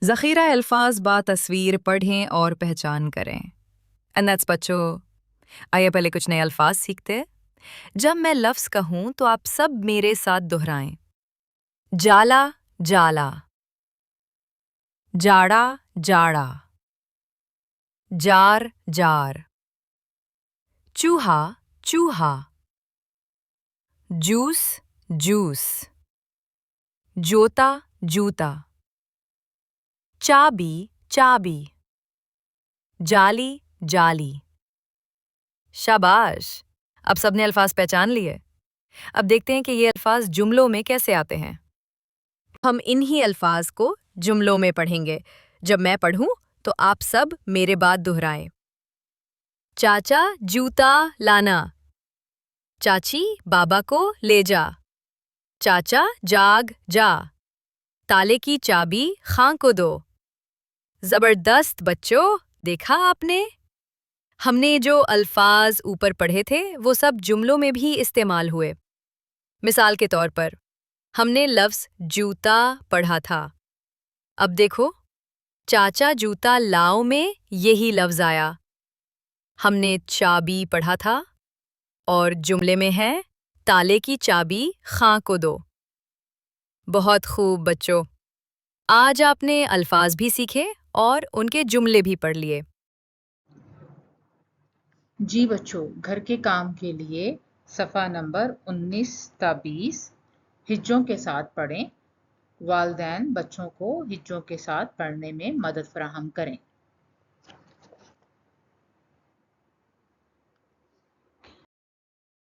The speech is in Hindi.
ज़ख़ीरा अल्फाज बा तस्वीर पढ़ें और पहचान करें। एंड दैट्स बच्चों। आइए पहले कुछ नए अल्फाज सीखते हैं। जब मैं लफ्ज़ कहूँ तो आप सब मेरे साथ दोहराएं। जाला जाला, जाड़ा जाड़ा, जार जार, चूहा चूहा, जूस जूस, जोता जूता, चाबी चाबी, जाली जाली। शाबाश, अब सबने अल्फाज पहचान लिए। अब देखते हैं कि ये अल्फाज जुमलों में कैसे आते हैं। हम इन्हीं अल्फाज को जुमलों में पढ़ेंगे। जब मैं पढ़ूं तो आप सब मेरे बाद दोहराएं। चाचा जूता लाना, चाची बाबा को ले जा, चाचा जाग जा, ताले की चाबी खां को दो। जबरदस्त बच्चों, देखा आपने? हमने जो अल्फाज ऊपर पढ़े थे वो सब जुमलों में भी इस्तेमाल हुए। मिसाल के तौर पर हमने लफ्ज़ जूता पढ़ा था। अब देखो, चाचा जूता लाओ में यही लफ्ज़ आया। हमने चाबी पढ़ा था और जुमले में है ताले की चाबी खां को दो। बहुत खूब बच्चों, आज आपने अल्फाज भी सीखे और उनके जुमले भी पढ़ लिए। जी बच्चों, घर के काम के लिए सफ़ा नंबर 19 ता 20 हिज्जों के साथ पढ़ें। वालिदैन बच्चों को हिज्जों के साथ पढ़ने में मदद फराहम करें।